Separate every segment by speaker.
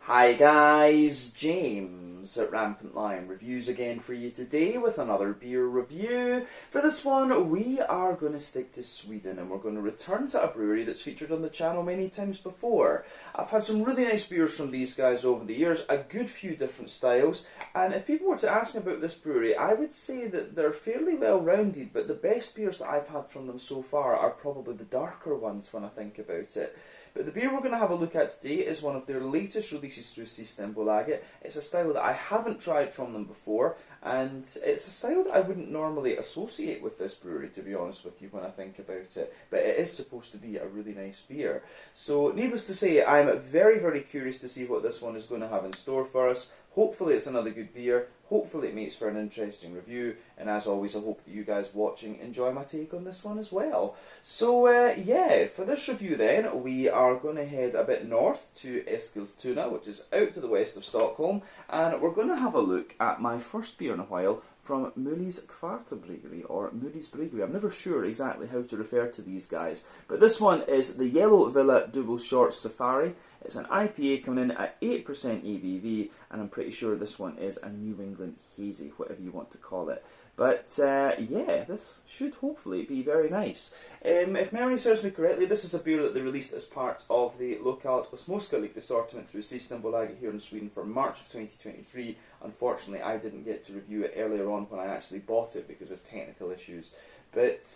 Speaker 1: Hi guys, James at Rampant Lion Reviews again for you today with another beer review. For this one we are going to stick to Sweden and we're going to return to a brewery that's featured on the channel many times before. I've had some really nice beers from these guys over the years, a good few different styles, and if people were to ask me about this brewery I would say that they're fairly well rounded, but the best beers that I've had from them so far are probably the darker ones when I think about it. But the beer we're going to have a look at today is one of their latest releases through Systembolaget. It's a style that I haven't tried from them before, and it's a style that I wouldn't normally associate with this brewery, to be honest with you, when I think about it. But it is supposed to be a really nice beer. So needless to say, I'm very, very curious to see what this one is going to have in store for us. Hopefully it's another good beer, hopefully it makes for an interesting review, and as always I hope that you guys watching enjoy my take on this one as well. So yeah, for this review then, we are going to head a bit north to Eskilstuna, which is out to the west of Stockholm, and we're going to have a look at my first beer in a while from Möllys Kvarterbryggeri, or Möllys Bryggery. I'm never sure exactly how to refer to these guys, but this one is the Yellow Villa Dubbel Short Safari. It's an IPA coming in at 8% ABV, and I'm pretty sure this one is a New England Hazy, whatever you want to call it. But yeah, this should hopefully be very nice. If memory serves me correctly, this is a beer that they released as part of the Lokalt Osmoskalig assortment through Systembolaget here in Sweden for March of 2023. Unfortunately, I didn't get to review it earlier on when I actually bought it because of technical issues. But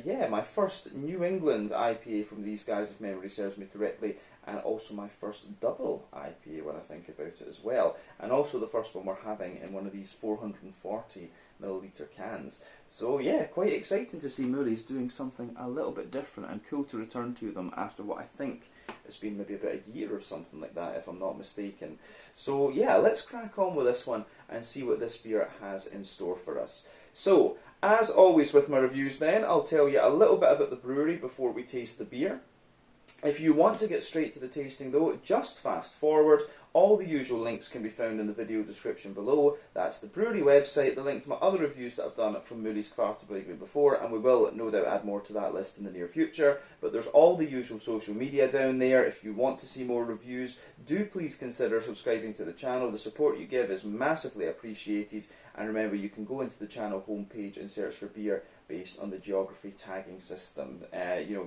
Speaker 1: yeah, my first New England IPA from these guys, if memory serves me correctly, and also my first Dubbel IPA when I think about it as well, and also the first one we're having in one of these 440ml cans. So yeah, quite exciting to see Möllys doing something a little bit different, and cool to return to them after what I think it's been maybe about a year or something like that, if I'm not mistaken. So yeah, let's crack on with this one and see what this beer has in store for us. So, as always with my reviews then, I'll tell you a little bit about the brewery before we taste the beer. If you want to get straight to the tasting though, just fast forward. All the usual links can be found in the video description below. That's the brewery website, the link to my other reviews that I've done from Möllys Kvarterbryggeri before, and we will no doubt add more to that list in the near future. But there's all the usual social media down there. If you want to see more reviews, do please consider subscribing to the channel. The support you give is massively appreciated. And remember, you can go into the channel homepage and search for beer based on the geography tagging system.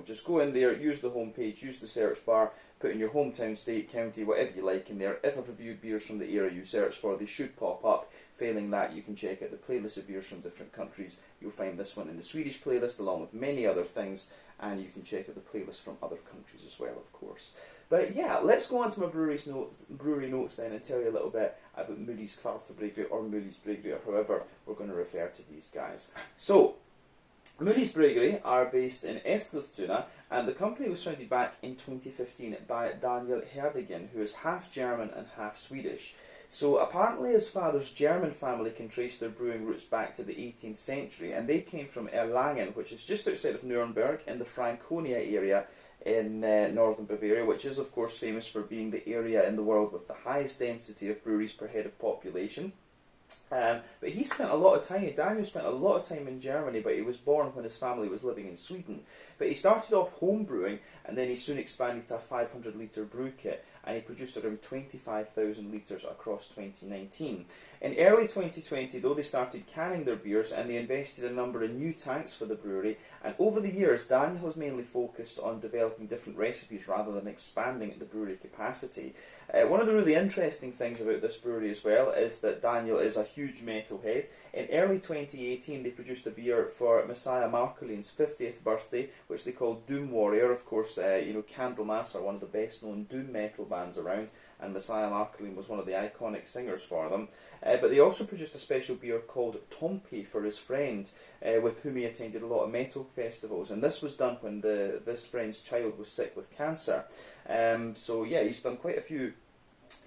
Speaker 1: Just go in there, use the homepage, use the search bar, put in your hometown, state, county, whatever you like in there. If I've reviewed beers from the area you search for, they should pop up. Failing that, you can check out the playlist of beers from different countries. You'll find this one in the Swedish playlist along with many other things, and you can check out the playlist from other countries as well, of course. But yeah, let's go on to my brewery notes then and tell you a little bit about Möllys Kvarterbryggeri or Möllys Bryggery, or however we're going to refer to these guys. So, Möllys Bryggery are based in Eskilstuna, and the company was founded back in 2015 by Daniel Herdigen, who is half German and half Swedish. So apparently his father's German family can trace their brewing roots back to the 18th century, and they came from Erlangen, which is just outside of Nuremberg in the Franconia area in northern Bavaria, which is of course famous for being the area in the world with the highest density of breweries per head of population. But he spent a lot of time, Daniel spent a lot of time in Germany, but he was born when his family was living in Sweden. But he started off home brewing, and then he soon expanded to a 500 litre brew kit, and he produced around 25,000 litres across 2019. In early 2020 though, they started canning their beers, and they invested a number of new tanks for the brewery, and over the years Daniel has mainly focused on developing different recipes rather than expanding the brewery capacity. One of the really interesting things about this brewery as well is that Daniel is a huge metalhead. In early 2018 they produced a beer for Messiah Markolin's 50th birthday, which they called Doom Warrior. Of course, Candlemass are one of the best known doom metal bands around, and Messiah Markolin was one of the iconic singers for them. But they also produced a special beer called Tompi for his friend, with whom he attended a lot of metal festivals, and this was done when this friend's child was sick with cancer. So yeah, he's done quite a few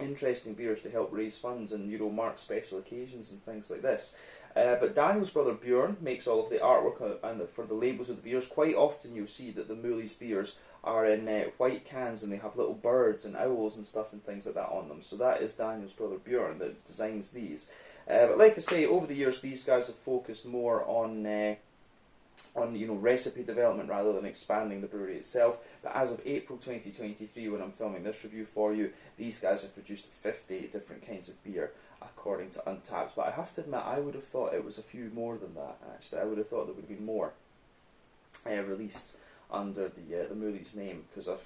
Speaker 1: interesting beers to help raise funds and mark special occasions and things like this. But Daniel's brother Bjorn makes all of the artwork for the labels of the beers. Quite often you'll see that the Möllys beers are in white cans, and they have little birds and owls and stuff and things like that on them. So that is Daniel's brother Bjorn that designs these. But like I say, over the years these guys have focused more on on recipe development rather than expanding the brewery itself. But as of April 2023, when I'm filming this review for you, these guys have produced 50 different kinds of beer according to Untappd. But I have to admit, I would have thought it was a few more than that. Actually, I would have thought there would have been more released under the Möllys name, because I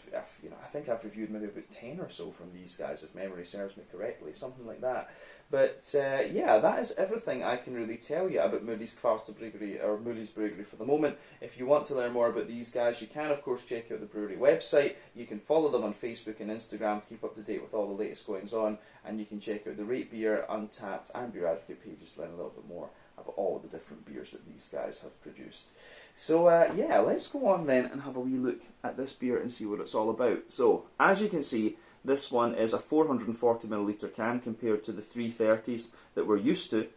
Speaker 1: think I've reviewed maybe about 10 or so from these guys, if memory serves me correctly, something like that. But yeah, that is everything I can really tell you about Möllys Kvarterbryggeri, or Möllys Brewery for the moment. If you want to learn more about these guys, you can of course check out the brewery website. You can follow them on Facebook and Instagram to keep up to date with all the latest goings on, and you can check out the Rate Beer, Untappd and Beer Advocate pages to learn a little bit more about all the different beers that these guys have produced. So yeah, let's go on then and have a wee look at this beer and see what it's all about. So as you can see, this one is a 440ml can compared to the 330s that we're used to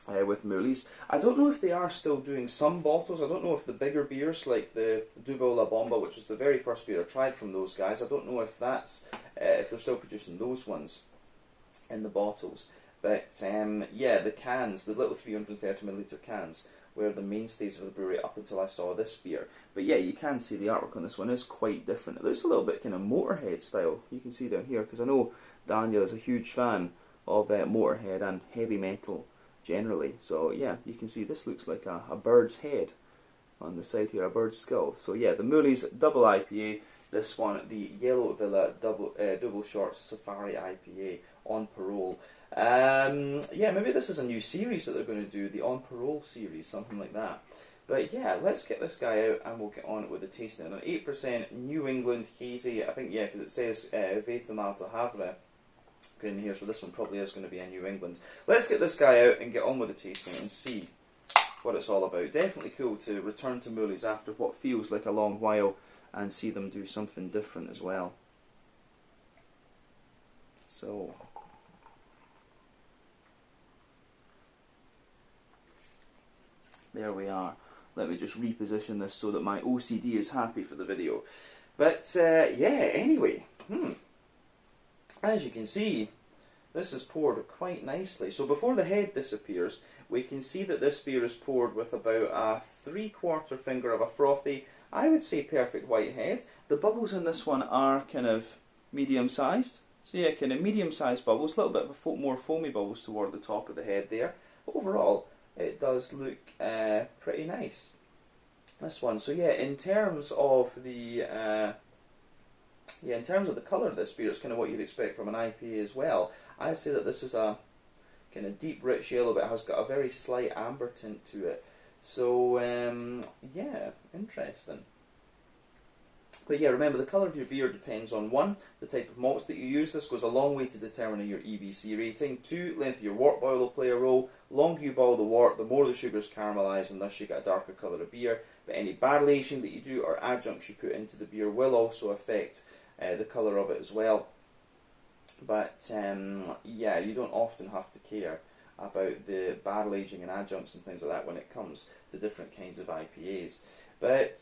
Speaker 1: with Möllys. I don't know if they are still doing some bottles. I don't know if the bigger beers like the Dubbel La Bomba, which was the very first beer I tried from those guys, I don't know if that's if they're still producing those ones in the bottles. But yeah, the cans, the little 330ml cans, were the mainstays of the brewery up until I saw this beer. But yeah, you can see the artwork on this one is quite different. It looks a little bit kind of Motorhead style, you can see down here, because I know Daniel is a huge fan of Motorhead and heavy metal generally. So yeah, you can see this looks like a bird's head on the side here, a bird's skull. So yeah, the Möllys Double IPA, this one, the Yellow Villa Double Short Safari IPA on parole. Yeah, maybe this is a new series that they're going to do, the On Parole series, something like that. But yeah, let's get this guy out and we'll get on with the tasting. An 8% New England hazy, I think, yeah, because it says Vetemalta Havre in here, so this one probably is going to be a New England. Let's get this guy out and get on with the tasting and see what it's all about. Definitely cool to return to Möllys after what feels like a long while and see them do something different as well. So there we are. Let me just reposition this so that my OCD is happy for the video. But yeah, anyway, as you can see, this is poured quite nicely. So before the head disappears, we can see that this beer is poured with about a 3/4 finger of a frothy, I would say perfect white head. The bubbles in this one are kind of medium-sized. So yeah, kind of medium-sized bubbles, a little bit of more foamy bubbles toward the top of the head there. But overall, it does look pretty nice, this one. So yeah, in terms of the colour of this beer, it's kind of what you'd expect from an IPA as well. I'd say that this is a kind of deep, rich yellow, but it has got a very slight amber tint to it. So yeah, interesting. But yeah, remember, the colour of your beer depends on 1, the type of malts that you use. This goes a long way to determining your EBC rating. 2, length of your wort boil will play a role. The longer you boil the wort, the more the sugars caramelise, and thus you get a darker colour of beer. But any barrel aging that you do or adjuncts you put into the beer will also affect the colour of it as well. But yeah, you don't often have to care about the barrel aging and adjuncts and things like that when it comes to different kinds of IPAs. But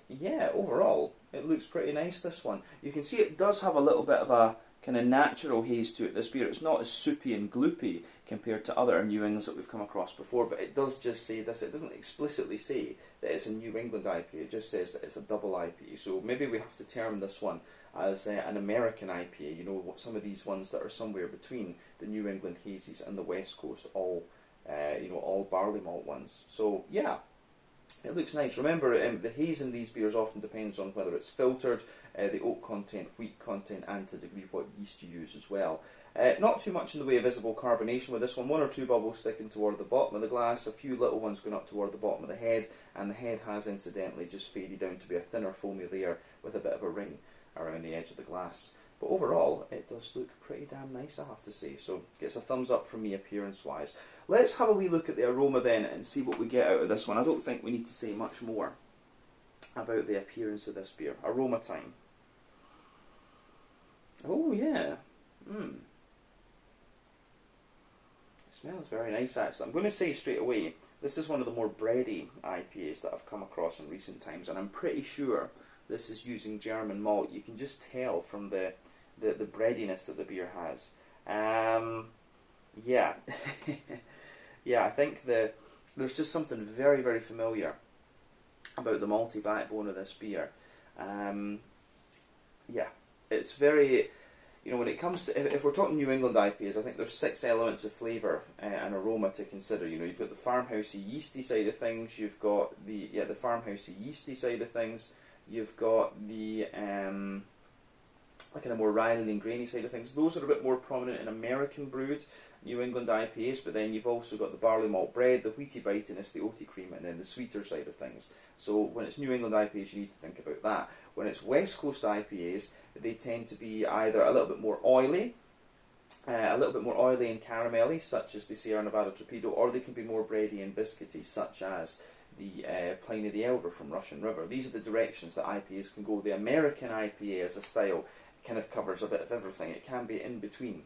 Speaker 1: yeah, overall, it looks pretty nice, this one. You can see it does have a little bit of a kind of natural haze to it, this beer. It's not as soupy and gloopy compared to other New Englands that we've come across before, but it does just say this. It doesn't explicitly say that it's a New England IPA, it just says that it's a double IPA. So maybe we have to term this one as an American IPA, you know, some of these ones that are somewhere between the New England hazies and the West Coast, all, you know, all barley malt ones. So yeah, it looks nice. Remember, the haze in these beers often depends on whether it's filtered, the oak content, wheat content, and to a degree what yeast you use as well. Not too much in the way of visible carbonation with this one. 1 or 2 bubbles sticking toward the bottom of the glass, a few little ones going up toward the bottom of the head, and the head has incidentally just faded down to be a thinner foamy layer with a bit of a ring around the edge of the glass. But overall, it does look pretty damn nice, I have to say. So, gets a thumbs up from me appearance-wise. Let's have a wee look at the aroma then and see what we get out of this one. I don't think we need to say much more about the appearance of this beer. Aroma time. Oh yeah. It smells very nice, actually. I'm going to say straight away, this is one of the more bready IPAs that I've come across in recent times, and I'm pretty sure this is using German malt. You can just tell from the breadiness that the beer has. Yeah. Yeah, I think there's just something very, very familiar about the malty backbone of this beer. Yeah, it's very, when it comes to, if we're talking New England IPAs, I think there's 6 elements of flavour and aroma to consider. You've got the farmhousey yeasty side of things, you've got the farmhousey yeasty side of things, you've got the kind of more rye and grainy side of things. Those are a bit more prominent in American brewed New England IPAs, but then you've also got the barley malt bread, the wheaty bitiness, the oaty cream, and then the sweeter side of things. So when it's New England IPAs, you need to think about that. When it's West Coast IPAs, they tend to be either a little bit more oily, and caramelly, such as the Sierra Nevada Torpedo, or they can be more bready and biscuity, such as the Pliny the Elder from Russian River. These are the directions that IPAs can go. The American IPA as a style kind of covers a bit of everything. It can be in between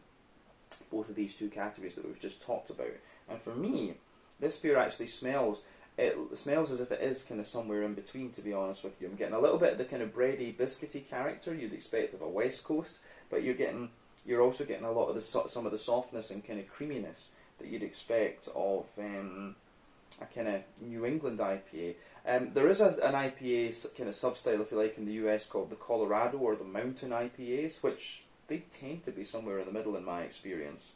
Speaker 1: both of these two categories that we've just talked about. And for me, this beer actually smells as if it is kind of somewhere in between, to be honest with you. I'm getting a little bit of the kind of bready, biscuity character you'd expect of a West Coast, but you're also getting a lot of some of the softness and kind of creaminess that you'd expect of a kind of New England IPA. There is an IPA kind of sub-style, if you like, in the US called the Colorado or the Mountain IPAs, which they tend to be somewhere in the middle in my experience.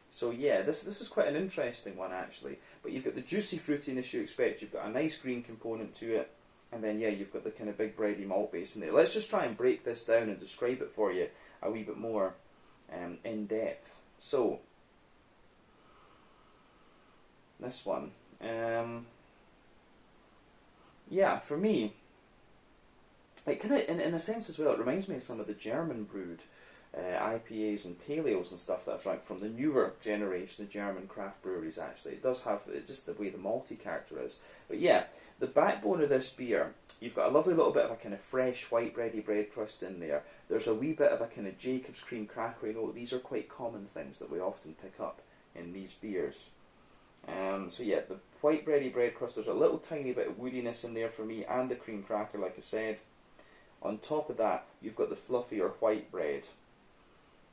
Speaker 1: So yeah, this is quite an interesting one actually. But you've got the juicy fruitiness you expect, you've got a nice green component to it, and then yeah, you've got the kind of big bready malt base in there. Let's just try and break this down and describe it for you a wee bit more in depth. So, this one. Yeah, for me, it kind of, in a sense as well, it reminds me of some of the German brewed IPAs and paleos and stuff that I've drank from the newer generation of German craft breweries actually. It does have just the way the malty character is. But yeah, the backbone of this beer, you've got a lovely little bit of a kind of fresh white bready bread crust in there. There's a wee bit of a kind of Jacob's cream crackery note. These are quite common things that we often pick up in these beers. So yeah, the white bready bread crust, there's a little tiny bit of woodiness in there for me, and the cream cracker, like I said. On top of that, you've got the fluffier white bread.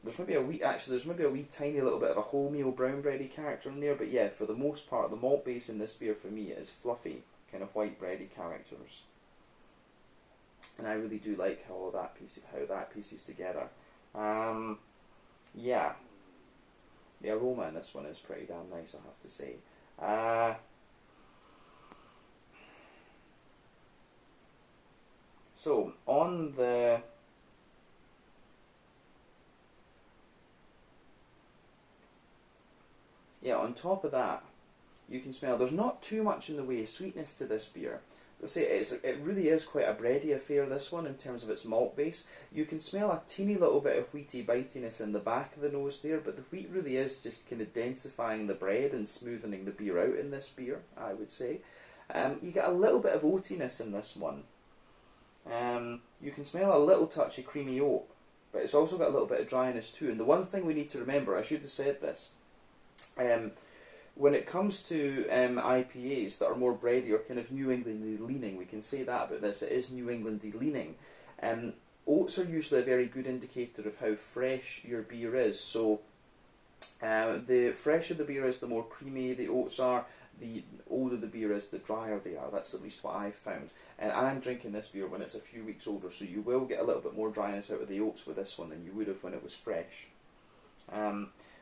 Speaker 1: There's maybe a wee tiny little bit of a wholemeal brown bready character in there, but yeah, for the most part, the malt base in this beer for me is fluffy, kind of white bready characters. And I really do like how that pieces together. Yeah, the aroma in this one is pretty damn nice, I have to say. So on top of that, you can smell there's not too much in the way of sweetness to this beer. Let's say it really is quite a bready affair, this one, in terms of its malt base. You can smell a teeny little bit of wheaty bitiness in the back of the nose there, but the wheat really is just kind of densifying the bread and smoothening the beer out in this beer, I would say. You get a little bit of oatiness in this one. You can smell a little touch of creamy oat, but it's also got a little bit of dryness too. And the one thing we need to remember, I should have said this, when it comes to IPAs that are more bready or kind of New Englandy leaning, we can say that about this, it is New Englandy leaning. Oats are usually a very good indicator of how fresh your beer is. So the fresher the beer is, the more creamy the oats are. The older the beer is, the drier they are. That's at least what I've found. And I'm drinking this beer when it's a few weeks older, so you will get a little bit more dryness out of the oats with this one than you would have when it was fresh.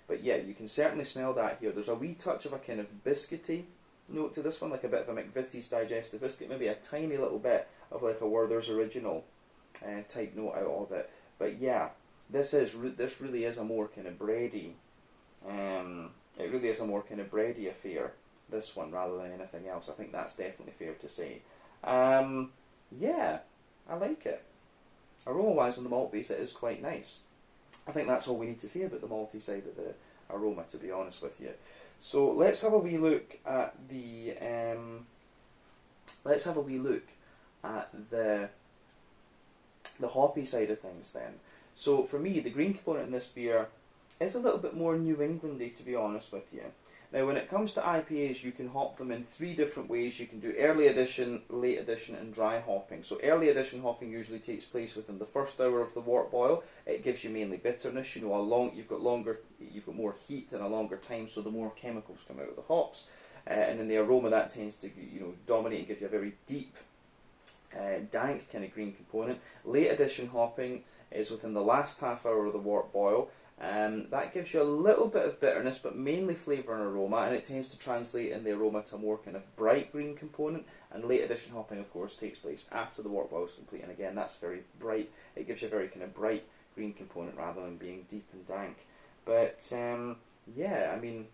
Speaker 1: But yeah, you can certainly smell that here. There's a wee touch of a kind of biscuity note to this one, like a bit of a McVitie's digestive biscuit, maybe a tiny little bit of like a Werther's Original type note out of it. But yeah, this really is a more kind of bready. It really is a more kind of bready affair, this one, rather than anything else. I think that's definitely fair to say. Yeah, I like it. Aroma-wise on the malt base, it is quite nice. I think that's all we need to say about the malty side of the aroma, to be honest with you. So let's have a wee look at the hoppy side of things then. So for me, the green component in this beer is a little bit more New Englandy, to be honest with you. Now, when it comes to IPAs, you can hop them in 3 different ways. You can do early addition, late addition, and dry hopping. So early addition hopping usually takes place within the first hour of the wort boil. It gives you mainly bitterness. You've got more heat and a longer time, so the more chemicals come out of the hops. And in the aroma, that tends to dominate and give you a very deep dank kind of green component. Late addition hopping is within the last half hour of the wort boil. That gives you a little bit of bitterness, but mainly flavour and aroma, and it tends to translate in the aroma to a more kind of bright green component. And late addition hopping, of course, takes place after the wort boil is complete, and again, that's very bright. It gives you a very kind of bright green component rather than being deep and dank. But yeah, I mean,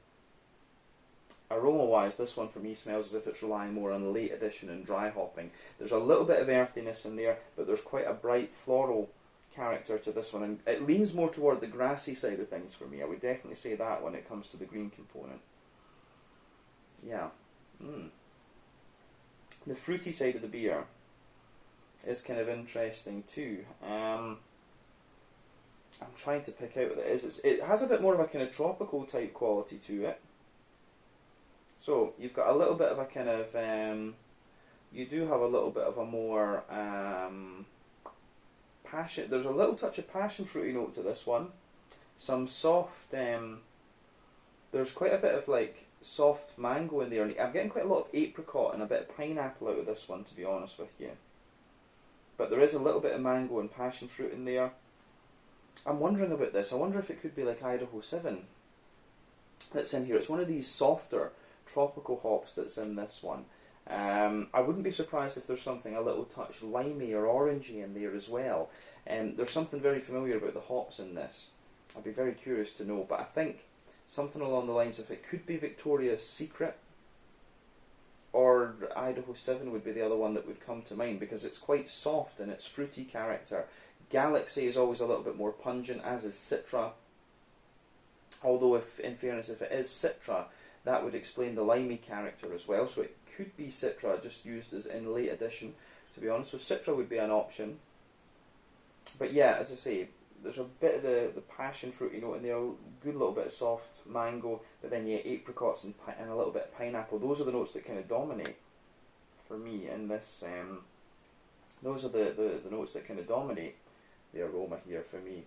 Speaker 1: aroma-wise, this one for me smells as if it's relying more on late addition and dry hopping. There's a little bit of earthiness in there, but there's quite a bright floral character to this one, and it leans more toward the grassy side of things for me. I would definitely say that when it comes to the green component. Yeah. The fruity side of the beer is kind of interesting too. I'm trying to pick out what it is. It has a bit more of a kind of tropical type quality to it. So you've got a little bit of a kind of, you do have a little bit of a more passion. There's a little touch of passion fruity note to this one. Some soft, there's quite a bit of like soft mango in there. I'm getting quite a lot of apricot and a bit of pineapple out of this one, to be honest with you. But there is a little bit of mango and passion fruit in there. I'm wondering about this. I wonder if it could be like Idaho 7 that's in here. It's one of these softer tropical hops that's in this one. I wouldn't be surprised if there's something a little touch limey or orangey in there as well. There's something very familiar about the hops in this. I'd be very curious to know, but I think something along the lines of it could be Victoria's Secret, or Idaho 7 would be the other one that would come to mind, because it's quite soft in its fruity character. Galaxy is always a little bit more pungent, as is Citra. Although, if in fairness, if it is Citra, that would explain the limey character as well. So it could be Citra, just used as in late addition, to be honest. So Citra would be an option. But yeah, as I say, there's a bit of the passion fruity note in there, a good little bit of soft mango, but then yeah, apricots and a little bit of pineapple. Those are the notes that kind of dominate for me in this. Those are the notes that kind of dominate the aroma here for me.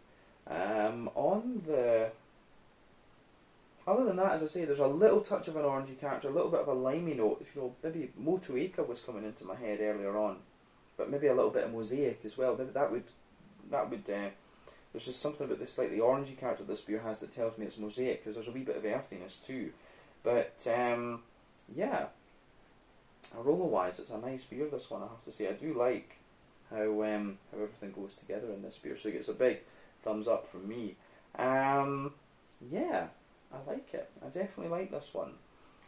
Speaker 1: Other than that, as I say, there's a little touch of an orangey character, a little bit of a limey note. You know, maybe Motueka was coming into my head earlier on, but maybe a little bit of Mosaic as well. Maybe that would. There's just something about this slightly orangey character this beer has that tells me it's Mosaic, because there's a wee bit of earthiness too. But yeah, aroma-wise, it's a nice beer. This one, I have to say, I do like how everything goes together in this beer. So it gets a big thumbs up from me. Yeah. I like it. I definitely like this one.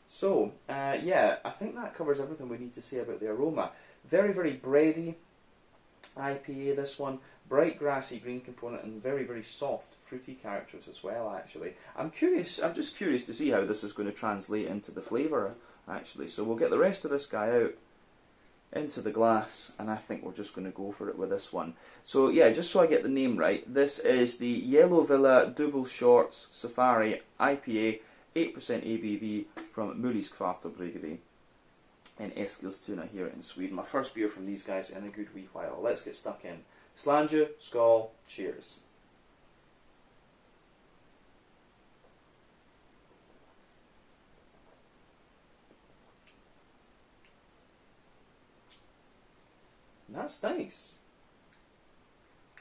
Speaker 1: So, yeah, I think that covers everything we need to say about the aroma. Very, very bready IPA, this one. Bright grassy green component and very, very soft fruity characters as well, actually. I'm just curious to see how this is going to translate into the flavour, actually. So we'll get the rest of this guy out into the glass, and I think we're just going to go for it with this one. So yeah, just so I get the name right, this is the Yellow Villa Dubbel Shorts Safari IPA, 8% ABV from Möllys Kvarterbryggeri in Eskilstuna here in Sweden. My first beer from these guys in a good wee while. Let's get stuck in. Slange, skål, cheers. That's nice.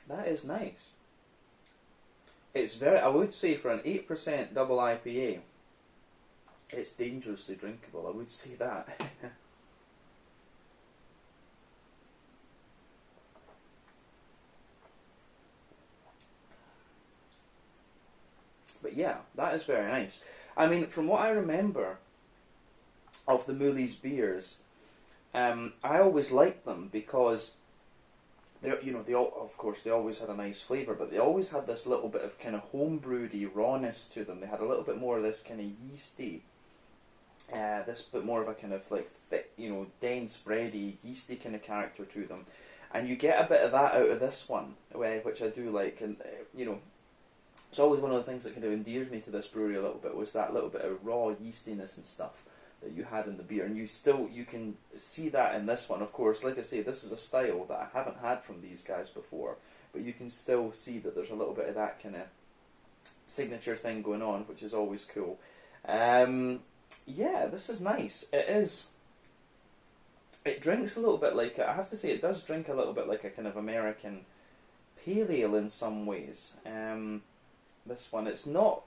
Speaker 1: That is nice. It's very, I would say for an 8% double IPA, it's dangerously drinkable, I would say that. But yeah, that is very nice. I mean, from what I remember of the Möllys beers, I always liked them because of course they always had a nice flavour, but they always had this little bit of kind of homebrewedy rawness to them. They had a little bit more of this kind of yeasty, this bit more of a kind of like thick, dense, bready, yeasty kind of character to them, and you get a bit of that out of this one, which I do like. And it's always one of the things that kind of endears me to this brewery a little bit, was that little bit of raw yeastiness and stuff that you had in the beer, and you can see that in this one. Of course, like I say, this is a style that I haven't had from these guys before, but you can still see that there's a little bit of that kind of signature thing going on, which is always cool. Yeah, this is nice. It is It drinks a little bit like, I have to say, it does drink a little bit like a kind of American pale ale in some ways. This one, it's not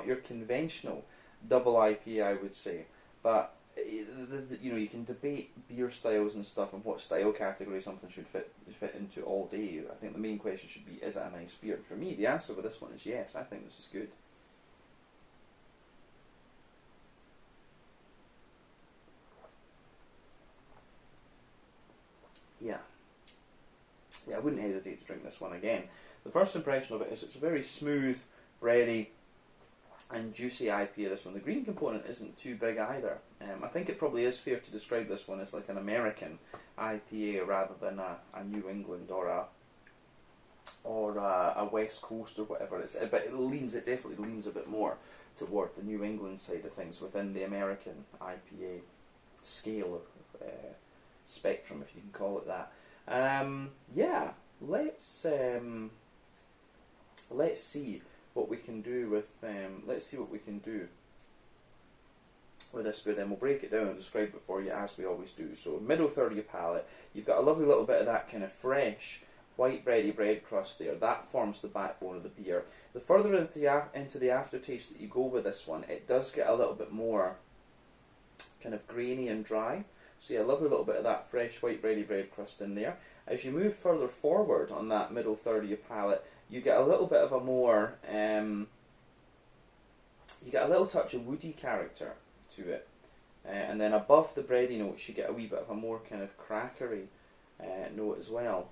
Speaker 1: your conventional double IPA, I would say, but you know, you can debate beer styles and stuff and what style category something should fit into all day. I think the main question should be, is it a nice beer? For me, the answer with this one is yes. I think this is good. Yeah, I wouldn't hesitate to drink this one again. The first impression of it is it's a very smooth, bready, and juicy IPA. This one, the green component isn't too big either. I think it probably is fair to describe this one as like an American IPA rather than a New England or a West Coast or whatever. But it definitely leans a bit more toward the New England side of things within the American IPA scale or spectrum, if you can call it that. Yeah, let's see what we can do with this beer. Then we'll break it down and describe it for you as we always do. So middle third of your palate, you've got a lovely little bit of that kind of fresh white bready bread crust there. That forms the backbone of the beer. The further into the aftertaste that you go with this one, it does get a little bit more kind of grainy and dry. So yeah, a lovely little bit of that fresh white bready bread crust in there. As you move further forward on that middle third of your palate, you get a little bit of a more, you get a little touch of woody character to it. And then above the bready notes, you get a wee bit of a more kind of crackery note as well.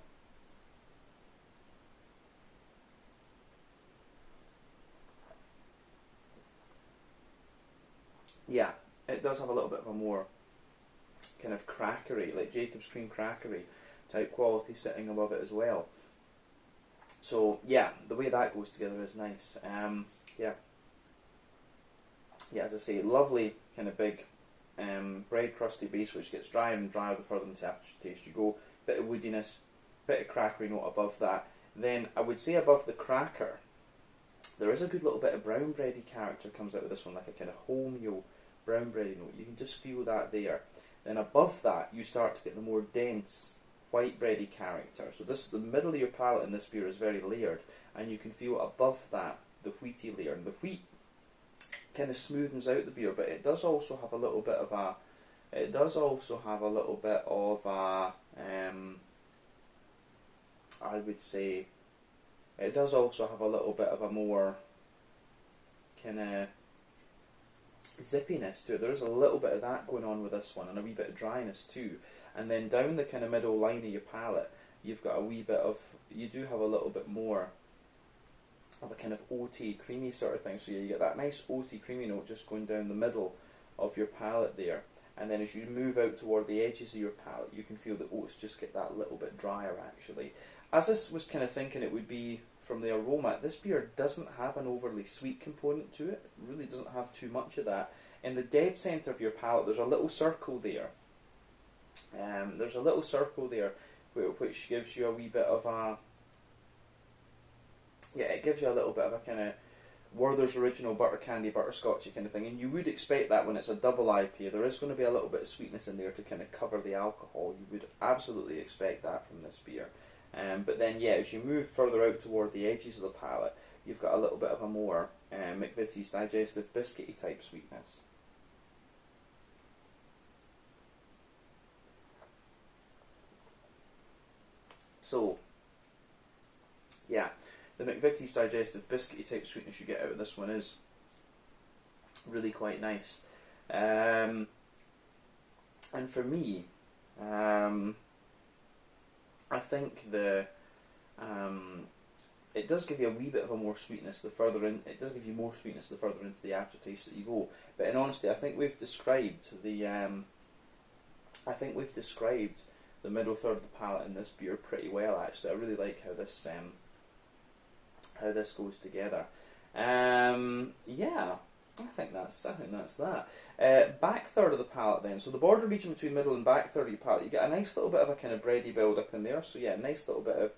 Speaker 1: Yeah, it does have a little bit of a more kind of crackery, like Jacob's cream crackery type quality sitting above it as well. So yeah, the way that goes together is nice. Yeah, as I say, lovely kind of big bread crusty base, which gets drier and drier the further into aftertaste you go. Bit of woodiness, bit of crackery note above that. Then I would say above the cracker, there is a good little bit of brown bready character comes out with this one, like a kind of wholemeal brown bready note. You can just feel that there. Then above that, you start to get the more dense white bready character. So the middle of your palate in this beer is very layered, and you can feel above that the wheaty layer. And the wheat kind of smoothens out the beer, but it does also have a little bit of a. I would say, it does also have a little bit of a more kind of zippiness to it. There is a little bit of that going on with this one, and a wee bit of dryness too. And then down the kind of middle line of your palate, you've got a wee bit of, you do have a little bit more of a kind of oaty, creamy sort of thing. So you get that nice oaty, creamy note just going down the middle of your palate there. And then as you move out toward the edges of your palate, you can feel the oats just get that little bit drier actually. As I was kind of thinking it would be from the aroma, this beer doesn't have an overly sweet component to it. It really doesn't have too much of that. In the dead centre of your palate, there's a little circle there. Which gives you a wee bit of a, yeah, it gives you a little bit of a kind of Werther's Original butter candy butterscotchy kind of thing, and you would expect that when it's a double IPA. There is going to be a little bit of sweetness in there to kind of cover the alcohol. You would absolutely expect that from this beer. But then, yeah, as you move further out toward the edges of the palate, you've got a little bit of a more McVitie's digestive biscuity type sweetness. So, yeah, the McVitie's digestive biscuity type sweetness you get out of this one is really quite nice. And for me, I think it does give you a wee bit of a more sweetness the further in. It does give you more sweetness the further into the aftertaste that you go. But in honesty, I think we've described the middle third of the palate in this beer pretty well. Actually, I really like how this goes together. Yeah, I think that's that. Back third of the palate then. So the border region between middle and back third of your palate, you get a nice little bit of a kind of bready build up in there. So yeah, a nice little bit of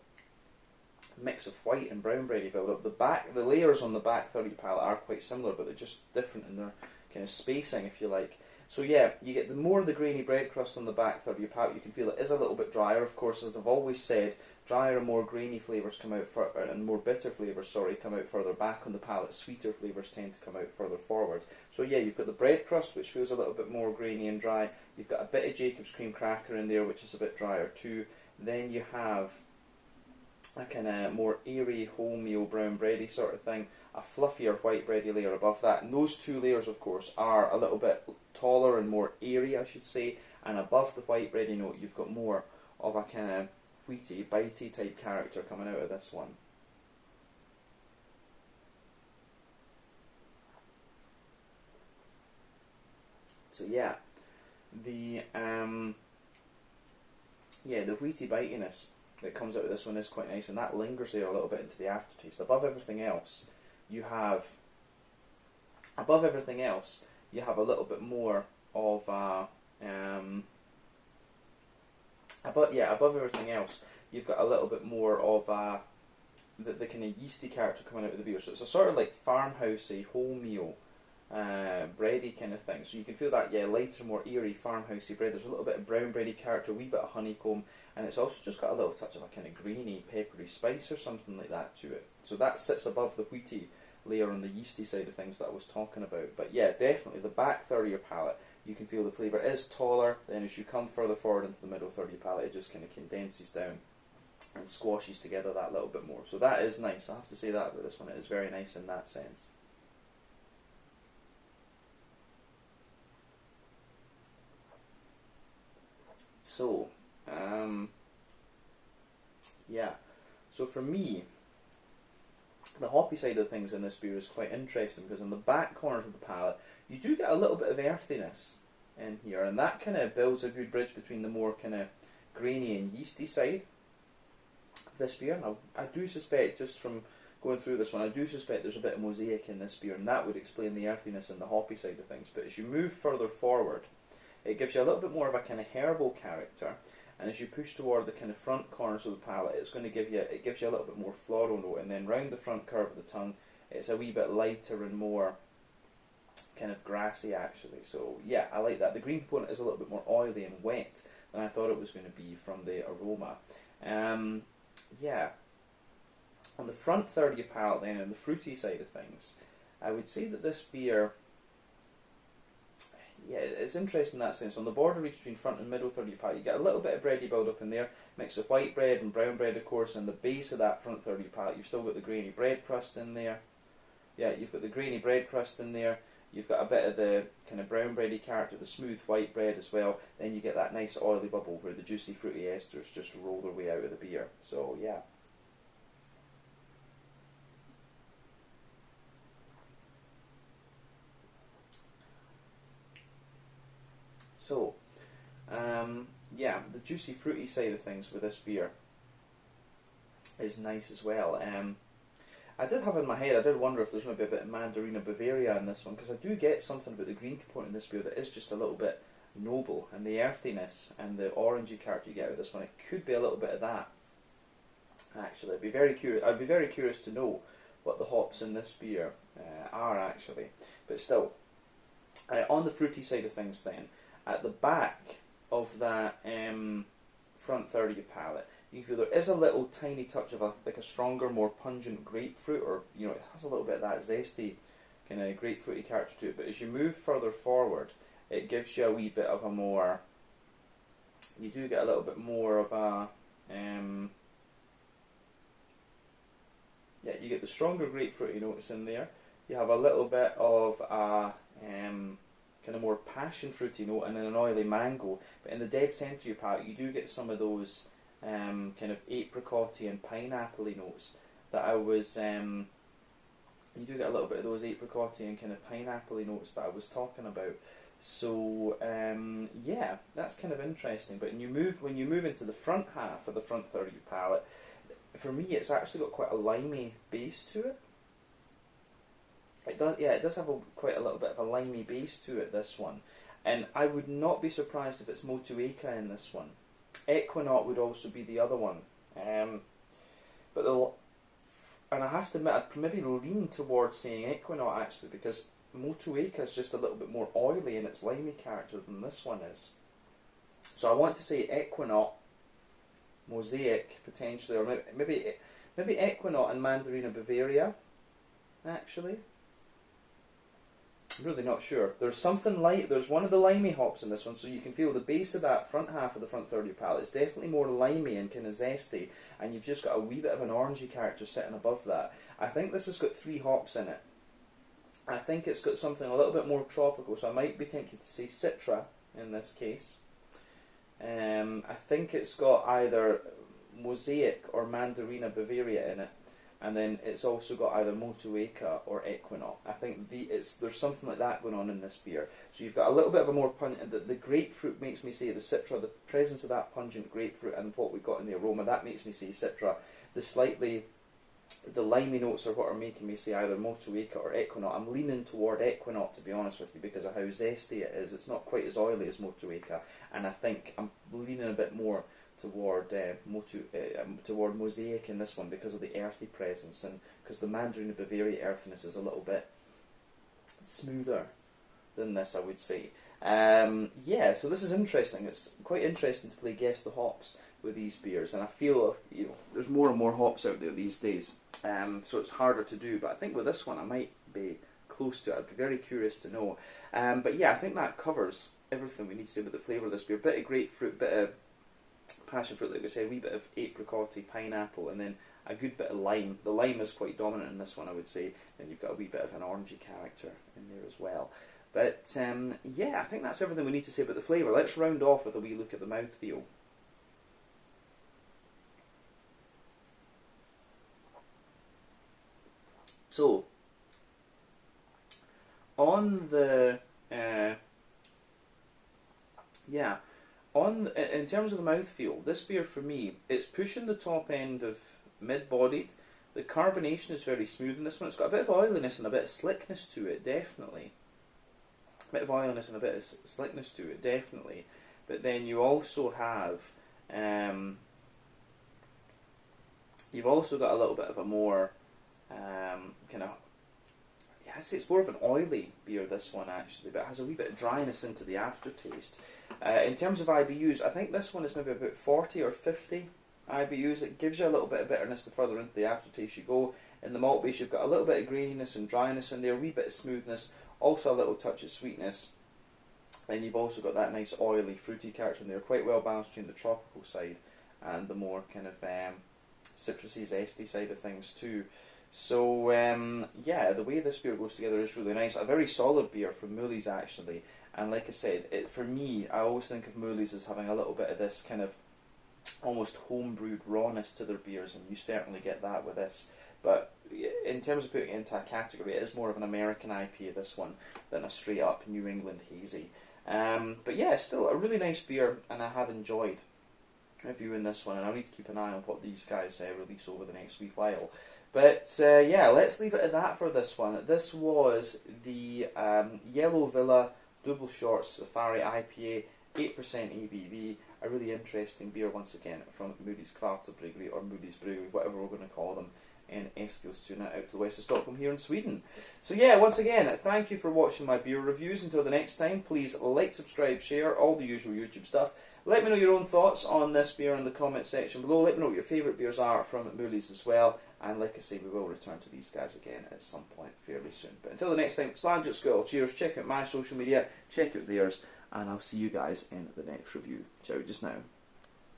Speaker 1: mix of white and brown bready build up. The layers on the back third of your palate are quite similar, but they're just different in their kind of spacing, if you like. So yeah, you get the more of the grainy bread crust on the back third of your palate. You can feel it is a little bit drier, of course, as I've always said. Drier and more grainy flavours come out, and more bitter flavours, sorry, come out further back on the palate. Sweeter flavours tend to come out further forward. So yeah, you've got the bread crust, which feels a little bit more grainy and dry. You've got a bit of Jacob's cream cracker in there, which is a bit drier too. Then you have a kind of more airy wholemeal brown bready sort of thing, a fluffier white bready layer above that. And those two layers, of course, are a little bit taller and more airy, I should say. And above the white bready note, you've got more of a kind of wheaty, bitey type character coming out of this one. So yeah, the wheaty bitiness that comes out of this one is quite nice, and that lingers there a little bit into the aftertaste. Above everything else, you have a little bit more of a above everything else, you've got a little bit more of the kind of yeasty character coming out of the beer. So it's a sort of like farmhousey, wholemeal, bready kind of thing. So you can feel that, lighter, more airy, farmhousey bread. There's a little bit of brown bready character, a wee bit of honeycomb, and it's also just got a little touch of a kind of grainy, peppery spice or something like that to it. So that sits above the wheaty layer on the yeasty side of things that I was talking about. But yeah, definitely the back third of your palate, you can feel the flavour is taller. Then as you come further forward into the middle third of your palate, it just kind of condenses down and squashes together that little bit more. So that is nice. I have to say that about this one. It is very nice in that sense. So, so for me, the hoppy side of things in this beer is quite interesting, because on the back corners of the palate, you do get a little bit of earthiness in here, and that kind of builds a good bridge between the more kind of grainy and yeasty side of this beer. Now, I do suspect, just from going through this one, I do suspect there's a bit of mosaic in this beer, and that would explain the earthiness and the hoppy side of things. But as you move further forward, it gives you a little bit more of a kind of herbal character, and as you push toward the kind of front corners of the palate, it gives you a little bit more floral note, and then round the front curve of the tongue, it's a wee bit lighter and more kind of grassy actually. So yeah, I like that. The green component is a little bit more oily and wet than I thought it was going to be from the aroma. Yeah. On the front third of your palate then, and the fruity side of things, I would say that this beer, yeah, it's interesting in that sense. On the border reach between front and middle third of your palate, you get a little bit of bready build up in there, mix of white bread and brown bread, of course, and the base of that front third of your palate, you've still got the grainy bread crust in there. Yeah, you've got the grainy bread crust in there. You've got a bit of the kind of brown bready character, the smooth white bread as well. Then you get that nice oily bubble where the juicy fruity esters just roll their way out of the beer. So yeah. So, yeah, the juicy fruity side of things with this beer is nice as well. I did have in my head, I did wonder if there's going to be a bit of Mandarina Bavaria in this one, because I do get something about the green component in this beer that is just a little bit noble, and the earthiness and the orangey character you get out of this one, it could be a little bit of that. Actually, I'd be very curious to know what the hops in this beer are actually. But still, on the fruity side of things then, at the back of that front third of your palate, you feel there is a little tiny touch of a stronger, more pungent grapefruit, or it has a little bit of that zesty kind of grapefruity character to it. But as you move further forward, it gives you a wee bit of a more. You do get a little bit more of a. Yeah, you get the stronger grapefruity notes in there. You have a little bit of a kind of more passion fruity note, and then an oily mango. But in the dead centre of your palate, you do get some of those kind of apricot-y and pineapple-y notes that I was. You do get a little bit of those apricot-y and kind of pineapple-y notes that I was talking about. So yeah, that's kind of interesting. But when you move into the front half of the front third of your palate, for me, it's actually got quite a limey base to it. It does have quite a little bit of a limey base to it, this one. And I would not be surprised if it's Motueka in this one. Equinaut would also be the other one. And I have to admit, I'd maybe lean towards saying Equinaut actually, because Motueka is just a little bit more oily in its limey character than this one is. So I want to say Equinaut, Mosaic potentially, or maybe Equinaut and Mandarina Bavaria, actually. I'm really not sure. There's something light, there's one of the limey hops in this one, so you can feel the base of that front half of the front third of your palate is definitely more limey and kind of zesty, and you've just got a wee bit of an orangey character sitting above that. I think this has got 3 hops in it. I think it's got something a little bit more tropical, so I might be tempted to say Citra in this case. I think it's got either Mosaic or Mandarina Bavaria in it, and then it's also got either Motueka or Equinaut. I think there's something like that going on in this beer. So you've got a little bit of a more pungent, the grapefruit makes me say the Citra, the presence of that pungent grapefruit and what we've got in the aroma, that makes me say Citra. The limey notes are what are making me say either Motueka or Equinaut. I'm leaning toward Equinaut, to be honest with you, because of how zesty it is. It's not quite as oily as Motueka, and I think I'm leaning a bit more toward toward Mosaic in this one because of the earthy presence, and because the Mandarina Bavaria earthiness is a little bit smoother than this, I would say. Yeah, so this is interesting. It's quite interesting to play guess the hops with these beers, and I feel there's more and more hops out there these days, so it's harder to do. But I think with this one, I might be close to it. I'd be very curious to know. But yeah, I think that covers everything we need to say about the flavour of this beer. Bit of grapefruit, bit of passion fruit, like we said, a wee bit of apricot, pineapple, and then a good bit of lime. The lime is quite dominant in this one, I would say. And you've got a wee bit of an orangey character in there as well. But yeah, I think that's everything we need to say about the flavour. Let's round off with a wee look at the mouthfeel. So, on the in terms of the mouthfeel, this beer for me, it's pushing the top end of mid-bodied. The carbonation is very smooth in this one. It's got a bit of oiliness and a bit of slickness to it, definitely. A bit of oiliness and a bit of slickness to it, definitely. But then you also have, you've also got a little bit of a more kind of, yeah, I'd say it's more of an oily beer, this one actually, but it has a wee bit of dryness into the aftertaste. In terms of IBUs, I think this one is maybe about 40 or 50 IBUs. It gives you a little bit of bitterness the further into the aftertaste you go. In the malt base, you've got a little bit of graininess and dryness in there, a wee bit of smoothness, also a little touch of sweetness. Then you've also got that nice oily, fruity character in there, quite well balanced between the tropical side and the more kind of citrusy, zesty side of things too. So yeah, the way this beer goes together is really nice. A very solid beer from Möllys actually, and like I said, for me, I always think of Möllys as having a little bit of this kind of almost homebrewed rawness to their beers, and you certainly get that with this. But in terms of putting it into a category, it is more of an American IPA, this one, than a straight up New England hazy. But yeah, still a really nice beer, and I have enjoyed reviewing this one, and I'll need to keep an eye on what these guys release over the next wee while. But yeah, let's leave it at that for this one. This was the Yellow Villa Double Short Safari IPA, 8% ABV. A really interesting beer once again from Möllys Kvarterbryggeri, or Möllys Brewery, whatever we're going to call them, in Eskilstuna out to the west of Stockholm here in Sweden. So yeah, once again, thank you for watching my beer reviews. Until the next time, please like, subscribe, share, all the usual YouTube stuff. Let me know your own thoughts on this beer in the comment section below. Let me know what your favourite beers are from Möllys as well. And like I say, we will return to these guys again at some point fairly soon. But until the next time, Slange at School. Cheers. Check out my social media, check out theirs, and I'll see you guys in the next review. Ciao just now.